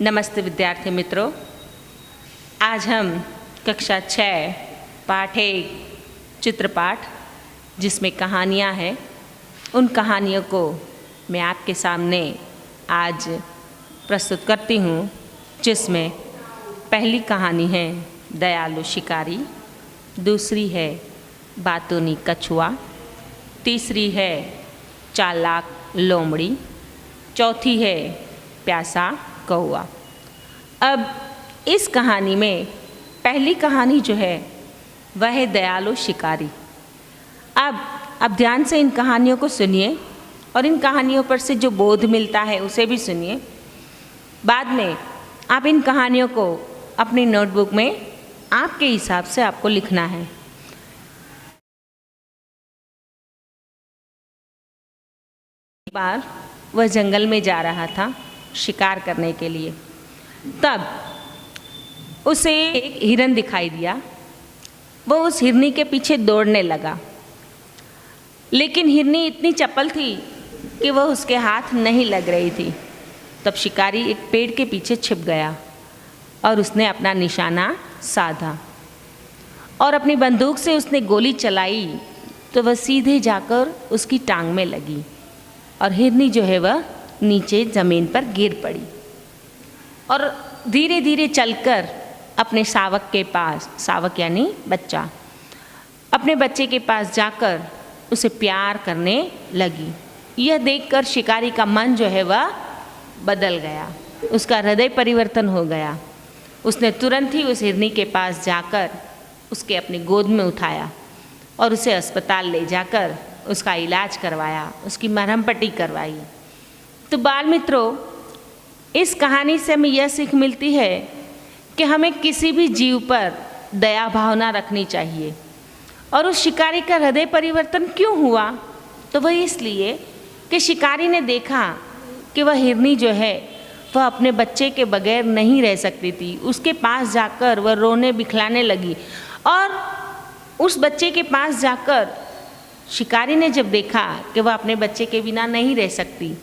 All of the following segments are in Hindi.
नमस्ते विद्यार्थी मित्रों। आज हम कक्षा 6 पाठ 1 चित्रपाठ जिसमें कहानियाँ हैं, उन कहानियों को मैं आपके सामने आज प्रस्तुत करती हूँ, जिसमें पहली कहानी है दयालु शिकारी, दूसरी है बातूनी कछुआ, तीसरी है चालाक लोमड़ी, चौथी है प्यासा कौआ। अब इस कहानी में पहली कहानी जो है वह है दयालु शिकारी। अब ध्यान से इन कहानियों को सुनिए और इन कहानियों पर से जो बोध मिलता है उसे भी सुनिए। बाद में आप इन कहानियों को अपनी नोटबुक में आपके हिसाब से आपको लिखना है। एक बार वह जंगल में जा रहा था शिकार करने के लिए। तब उसे एक हिरन दिखाई दिया। वो उस हिरनी के पीछे दौड़ने लगा, लेकिन हिरनी इतनी चपल थी कि वह उसके हाथ नहीं लग रही थी। तब शिकारी एक पेड़ के पीछे छिप गया और उसने अपना निशाना साधा और अपनी बंदूक से उसने गोली चलाई तो वह सीधे जाकर उसकी टांग में लगी और हिरनी जो है वह नीचे ज़मीन पर गिर पड़ी और धीरे धीरे चलकर अपने शावक के पास, शावक यानी बच्चा, अपने बच्चे के पास जाकर उसे प्यार करने लगी। यह देखकर शिकारी का मन जो है वह बदल गया, उसका हृदय परिवर्तन हो गया। उसने तुरंत ही उस हिरनी के पास जाकर उसके अपनी गोद में उठाया और उसे अस्पताल ले जाकर उसका इलाज करवाया, उसकी मरहम पट्टी करवाई। तो बाल मित्रों, इस कहानी से हमें यह सीख मिलती है कि हमें किसी भी जीव पर दया भावना रखनी चाहिए। और उस शिकारी का हृदय परिवर्तन क्यों हुआ? तो वह इसलिए कि शिकारी ने देखा कि वह हिरनी जो है वह अपने बच्चे के बगैर नहीं रह सकती थी। उसके पास जाकर वह रोने बिखलाने लगी और उस बच्चे के पास जाकर शिकारी ने जब देखा कि वह अपने बच्चे के बिना नहीं रह सकती,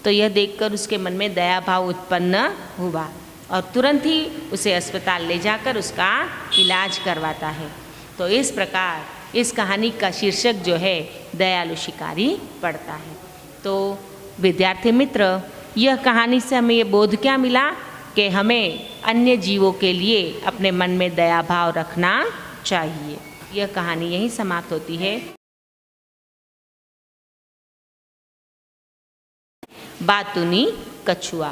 तो यह देखकर उसके मन में दया भाव उत्पन्न हुआ और तुरंत ही उसे अस्पताल ले जाकर उसका इलाज करवाता है। तो इस प्रकार इस कहानी का शीर्षक जो है दयालु शिकारी पड़ता है। तो विद्यार्थी मित्र, यह कहानी से हमें ये बोध क्या मिला कि हमें अन्य जीवों के लिए अपने मन में दया भाव रखना चाहिए। यह कहानी यहीं समाप्त होती है। बातूनी कछुआ।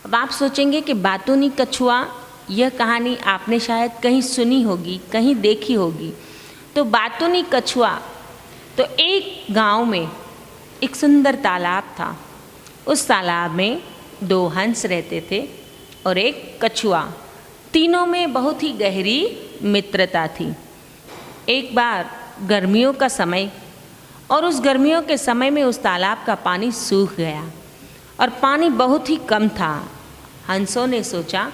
अब आप सोचेंगे कि बातूनी कछुआ, यह कहानी आपने शायद कहीं सुनी होगी, कहीं देखी होगी। तो बातूनी कछुआ, तो एक गांव में एक सुंदर तालाब था। उस तालाब में 2 हंस रहते थे और एक कछुआ। तीनों में बहुत ही गहरी मित्रता थी। एक बार गर्मियों का समय, और उस गर्मियों के समय में उस तालाब का पानी सूख गया और पानी बहुत ही कम था। हंसों ने सोचा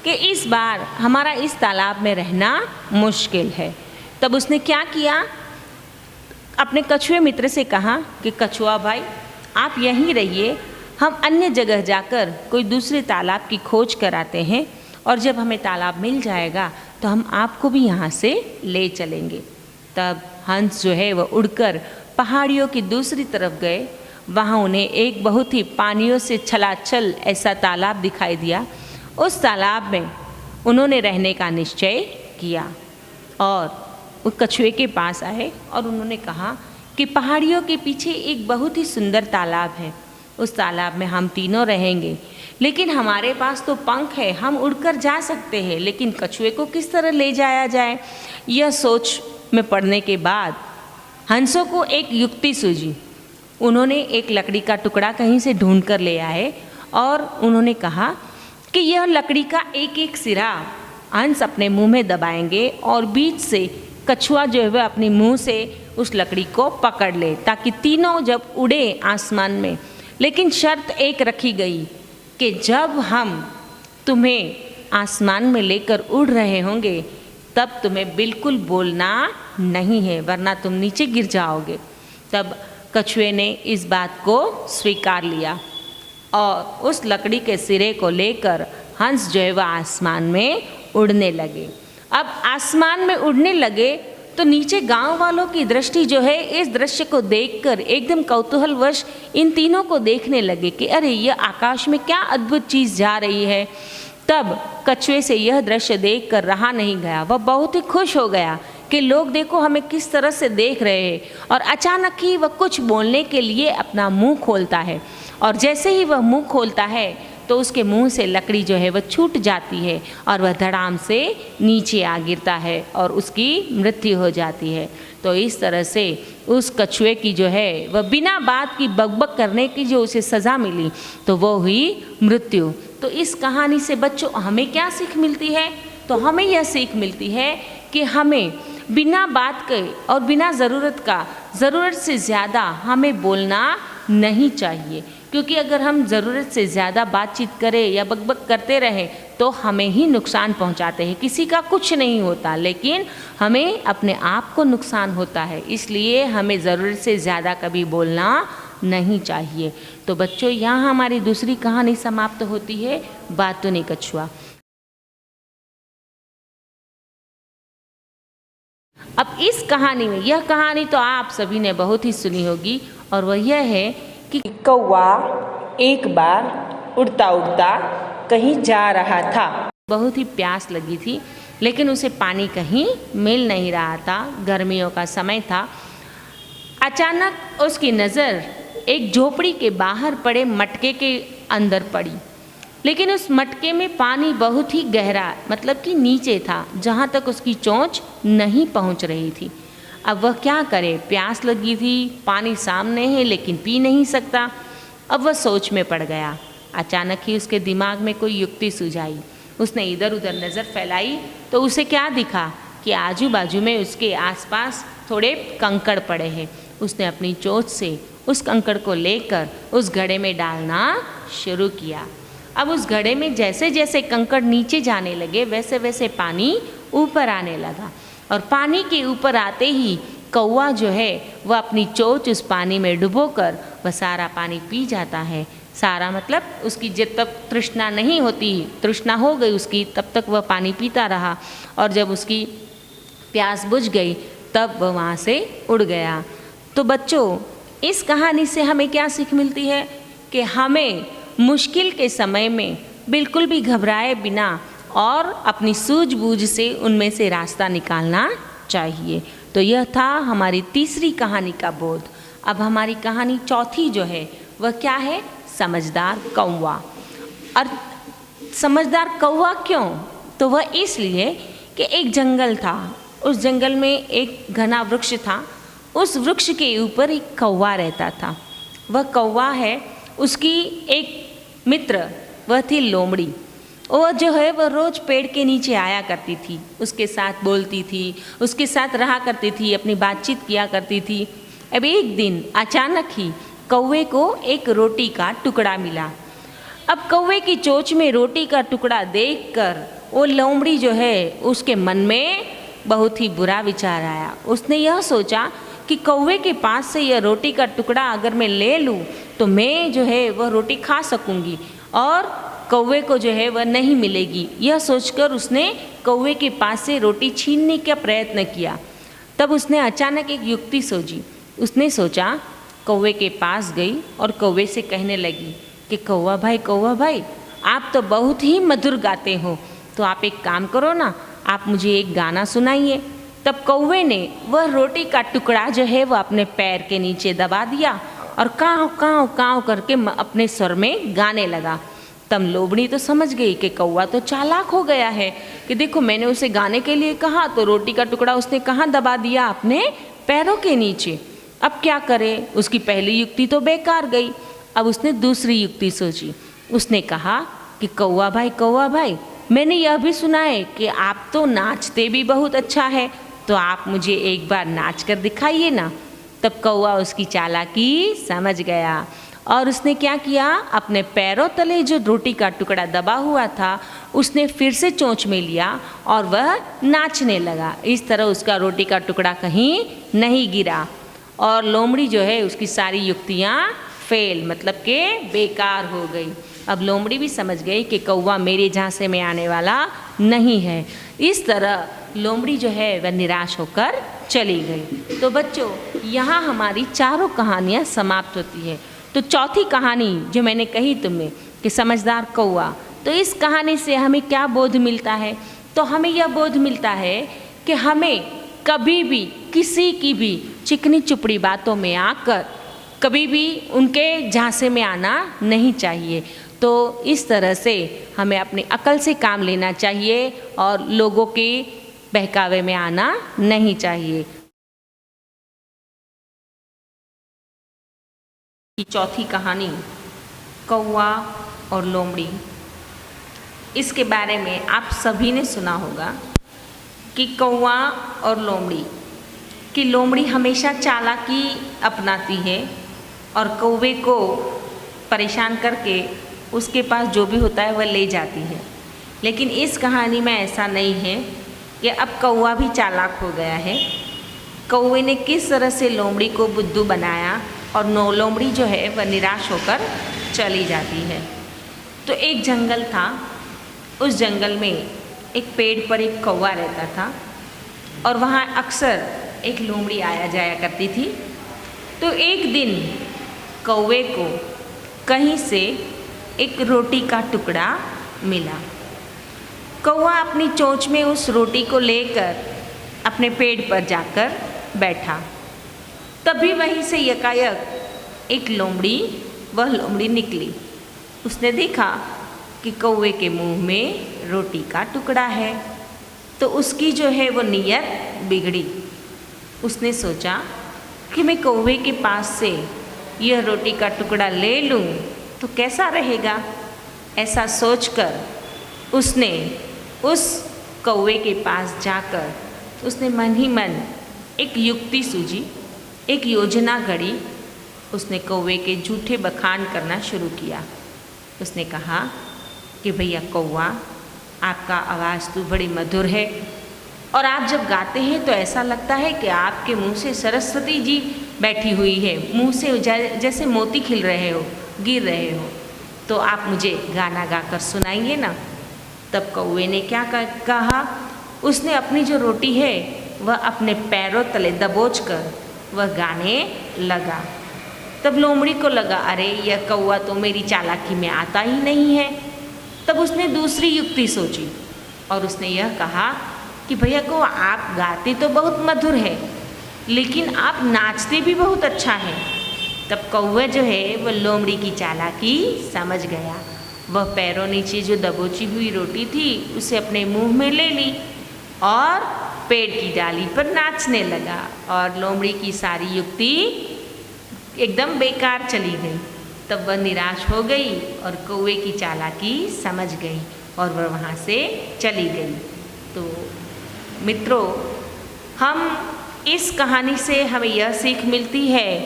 कि इस बार हमारा इस तालाब में रहना मुश्किल है। तब उसने क्या किया, अपने कछुए मित्र से कहा कि कछुआ भाई, आप यहीं रहिए, हम अन्य जगह जाकर कोई दूसरे तालाब की खोज कराते हैं और जब हमें तालाब मिल जाएगा तो हम आपको भी यहाँ से ले चलेंगे। तब हंस जो है वह उड़कर पहाड़ियों की दूसरी तरफ गए। वहाँ उन्हें एक बहुत ही पानियों से छलाछल ऐसा तालाब दिखाई दिया। उस तालाब में उन्होंने रहने का निश्चय किया और वो कछुए के पास आए और उन्होंने कहा कि पहाड़ियों के पीछे एक बहुत ही सुंदर तालाब है, उस तालाब में हम तीनों रहेंगे, लेकिन हमारे पास तो पंख है, हम उड़कर जा सकते हैं, लेकिन कछुए को किस तरह ले जाया जाए? यह सोच में पड़ने के बाद हंसों को एक युक्ति सूझी। उन्होंने एक लकड़ी का टुकड़ा कहीं से ढूंढ कर ले आए और उन्होंने कहा कि यह लकड़ी का एक एक सिरा हंस अपने मुंह में दबाएंगे और बीच से कछुआ जो है वह अपने मुंह से उस लकड़ी को पकड़ ले, ताकि तीनों जब उड़े आसमान में। लेकिन शर्त एक रखी गई कि जब हम तुम्हें आसमान में लेकर उड़ रहे होंगे तब तुम्हें बिल्कुल बोलना नहीं है, वरना तुम नीचे गिर जाओगे। तब कछुए ने इस बात को स्वीकार लिया और उस लकड़ी के सिरे को लेकर हंस जो है वह आसमान में उड़ने लगे। अब आसमान में उड़ने लगे तो नीचे गांव वालों की दृष्टि जो है इस दृश्य को देखकर एकदम कौतूहलवश इन तीनों को देखने लगे कि अरे ये आकाश में क्या अद्भुत चीज़ जा रही है। तब कछुए से यह दृश्य देखकर रहा नहीं गया, वह बहुत ही खुश हो गया कि लोग देखो हमें किस तरह से देख रहे हैं। और अचानक ही वह कुछ बोलने के लिए अपना मुंह खोलता है और जैसे ही वह मुंह खोलता है तो उसके मुंह से लकड़ी जो है वह छूट जाती है और वह धड़ाम से नीचे आ गिरता है और उसकी मृत्यु हो जाती है। तो इस तरह से उस कछुए की जो है वह बिना बात की बकबक करने की जो उसे सज़ा मिली तो वो हुई मृत्यु। तो इस कहानी से बच्चों हमें क्या सीख मिलती है? तो हमें यह सीख मिलती है कि हमें बिना बात के और बिना ज़रूरत से ज़्यादा हमें बोलना नहीं चाहिए, क्योंकि अगर हम ज़रूरत से ज़्यादा बातचीत करें या बकबक करते रहें तो हमें ही नुकसान पहुंचाते हैं। किसी का कुछ नहीं होता, लेकिन हमें अपने आप को नुकसान होता है। इसलिए हमें ज़रूरत से ज़्यादा कभी बोलना नहीं चाहिए। तो बच्चों यहाँ हमारी दूसरी कहानी समाप्त होती है, बातूनी कछुआ। अब इस कहानी में, यह कहानी तो आप सभी ने बहुत ही सुनी होगी और वह यह है कि कौवा एक बार उड़ता उड़ता कहीं जा रहा था। बहुत ही प्यास लगी थी लेकिन उसे पानी कहीं मिल नहीं रहा था, गर्मियों का समय था। अचानक उसकी नज़र एक झोपड़ी के बाहर पड़े मटके के अंदर पड़ी, लेकिन उस मटके में पानी बहुत ही गहरा मतलब कि नीचे था, जहाँ तक उसकी चोंच नहीं पहुँच रही थी। अब वह क्या करे, प्यास लगी थी, पानी सामने है लेकिन पी नहीं सकता। अब वह सोच में पड़ गया। अचानक ही उसके दिमाग में कोई युक्ति सुझाई। उसने इधर उधर नज़र फैलाई तो उसे क्या दिखा कि आजू बाजू में उसके आसपास थोड़े कंकड़ पड़े हैं। उसने अपनी चोंच से उस कंकड़ को लेकर उस घड़े में डालना शुरू किया। अब उस घड़े में जैसे जैसे कंकड़ नीचे जाने लगे वैसे वैसे पानी ऊपर आने लगा और पानी के ऊपर आते ही कौवा जो है वह अपनी चोंच उस पानी में डुबोकर वह सारा पानी पी जाता है। सारा मतलब उसकी जब तक तृष्णा नहीं होती, तृष्णा हो गई उसकी, तब तक वह पानी पीता रहा और जब उसकी प्यास बुझ गई तब वह वहाँ से उड़ गया। तो बच्चों इस कहानी से हमें क्या सीख मिलती है कि हमें मुश्किल के समय में बिल्कुल भी घबराए बिना और अपनी सूझबूझ से उनमें से रास्ता निकालना चाहिए। तो यह था हमारी तीसरी कहानी का बोध। अब हमारी कहानी चौथी जो है वह क्या है, समझदार कौवा। और समझदार कौवा क्यों? तो वह इसलिए कि एक जंगल था, उस जंगल में एक घना वृक्ष था, उस वृक्ष के ऊपर एक कौवा रहता था। वह कौवा है, उसकी एक मित्र वह थी लोमड़ी। वो जो है वह रोज़ पेड़ के नीचे आया करती थी, उसके साथ बोलती थी, उसके साथ रहा करती थी, अपनी बातचीत किया करती थी। अब एक दिन अचानक ही कौवे को एक रोटी का टुकड़ा मिला। अब कौवे की चोंच में रोटी का टुकड़ा देखकर वो लोमड़ी जो है उसके मन में बहुत ही बुरा विचार आया। उसने यह सोचा कि कौवे के पास से यह रोटी का टुकड़ा अगर मैं ले लूँ तो मैं जो है वह रोटी खा सकूँगी और कौवे को जो है वह नहीं मिलेगी। यह सोचकर उसने कौवे के पास से रोटी छीनने का प्रयत्न किया। तब उसने अचानक एक युक्ति सोची। उसने सोचा, कौवे के पास गई और कौवे से कहने लगी कि कौवा भाई आप तो बहुत ही मधुर गाते हो, तो आप एक काम करो ना, आप मुझे एक गाना सुनाइए। तब कौवे ने वह रोटी का टुकड़ा जो है वह अपने पैर के नीचे दबा दिया और काँव काँव काँव करके अपने स्वर में गाने लगा। तब लोमड़ी तो समझ गई कि कौवा तो चालाक हो गया है कि देखो मैंने उसे गाने के लिए कहा तो रोटी का टुकड़ा उसने कहाँ दबा दिया, अपने पैरों के नीचे। अब क्या करे, उसकी पहली युक्ति तो बेकार गई। अब उसने दूसरी युक्ति सोची। उसने कहा कि कौवा भाई मैंने यह भी सुना है कि आप तो नाचते भी बहुत अच्छा है, तो आप मुझे एक बार नाच कर दिखाइए ना। तब कौवा उसकी चालाकी समझ गया और उसने क्या किया, अपने पैरों तले जो रोटी का टुकड़ा दबा हुआ था उसने फिर से चोंच में लिया और वह नाचने लगा। इस तरह उसका रोटी का टुकड़ा कहीं नहीं गिरा और लोमड़ी जो है उसकी सारी युक्तियाँ फेल, मतलब कि बेकार हो गई। अब लोमड़ी भी समझ गई कि कौवा मेरे झांसे में आने वाला नहीं है। इस तरह लोमड़ी जो है वह निराश होकर चली गई। तो बच्चों, यहाँ हमारी चारों कहानियाँ समाप्त होती है। तो चौथी कहानी जो मैंने कही तुम्हें कि समझदार कौवा, तो इस कहानी से हमें क्या बोध मिलता है? तो हमें यह बोध मिलता है कि हमें कभी भी किसी की भी चिकनी चुपड़ी बातों में आकर कभी भी उनके झांसे में आना नहीं चाहिए। तो इस तरह से हमें अपनी अकल से काम लेना चाहिए और लोगों के बहकावे में आना नहीं चाहिए। चौथी कहानी कौवा और लोमड़ी, इसके बारे में आप सभी ने सुना होगा कि कौवा और लोमड़ी कि लोमड़ी हमेशा चालाकी अपनाती है और कौवे को परेशान करके उसके पास जो भी होता है वह ले जाती है। लेकिन इस कहानी में ऐसा नहीं है कि अब कौवा भी चालाक हो गया है। कौवे ने किस तरह से लोमड़ी को बुद्धू बनाया और लोमड़ी जो है वह निराश होकर चली जाती है। तो एक जंगल था, उस जंगल में एक पेड़ पर एक कौवा रहता था और वहाँ अक्सर एक लोमड़ी आया जाया करती थी। तो एक दिन कौवे को कहीं से एक रोटी का टुकड़ा मिला। कौवा अपनी चोंच में उस रोटी को लेकर अपने पेड़ पर जाकर बैठा। तभी वहीं से यकायक एक लोमड़ी, वह लोमड़ी निकली। उसने देखा कि कौवे के मुंह में रोटी का टुकड़ा है, तो उसकी जो है वो नीयत बिगड़ी। उसने सोचा कि मैं कौवे के पास से यह रोटी का टुकड़ा ले लूं तो कैसा रहेगा। ऐसा सोचकर उसने उस कौवे के पास जाकर उसने मन ही मन एक युक्ति सूझी, एक योजना घड़ी। उसने कौवे के झूठे बखान करना शुरू किया। उसने कहा कि भैया कौवा, आपका आवाज़ तो बड़ी मधुर है और आप जब गाते हैं तो ऐसा लगता है कि आपके मुंह से सरस्वती जी बैठी हुई है, मुंह से जैसे मोती खिल रहे हो, गिर रहे हो। तो आप मुझे गाना गाकर सुनाएंगे ना। तब कौवे ने क्या कहा, उसने अपनी जो रोटी है वह अपने पैरों तले दबोच कर वह गाने लगा। तब लोमड़ी को लगा, अरे यह कौवा तो मेरी चालाकी में आता ही नहीं है। तब उसने दूसरी युक्ति सोची और उसने यह कहा कि भैया को आप गाते तो बहुत मधुर है, लेकिन आप नाचते भी बहुत अच्छा है। तब कौवा जो है वह लोमड़ी की चालाकी समझ गया। वह पैरों नीचे जो दबोची हुई रोटी थी उसे अपने मुंह में ले ली और पेड़ की डाली पर नाचने लगा और लोमड़ी की सारी युक्ति एकदम बेकार चली गई। तब वह निराश हो गई और कौवे की चालाकी समझ गई और वह वहाँ से चली गई। तो मित्रों, हम इस कहानी से हमें यह सीख मिलती है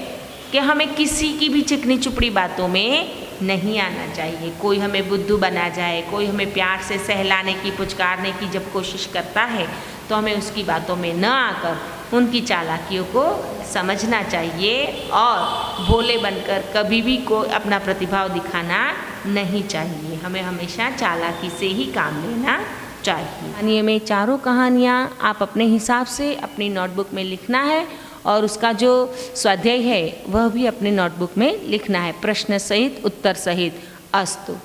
कि हमें किसी की भी चिकनी चुपड़ी बातों में नहीं आना चाहिए। कोई हमें बुद्धू बना जाए, कोई हमें प्यार से सहलाने की, पुचकारने की जब कोशिश करता है तो हमें उसकी बातों में न आकर उनकी चालाकियों को समझना चाहिए और भोले बनकर कभी भी कोई अपना प्रतिभाव दिखाना नहीं चाहिए। हमें हमेशा चालाकी से ही काम लेना चाहिए। कहानी में चारों कहानियाँ आप अपने हिसाब से अपनी नोटबुक में लिखना है और उसका जो स्वाध्याय है वह भी अपने नोटबुक में लिखना है, प्रश्न सहित उत्तर सहित। अस्तु।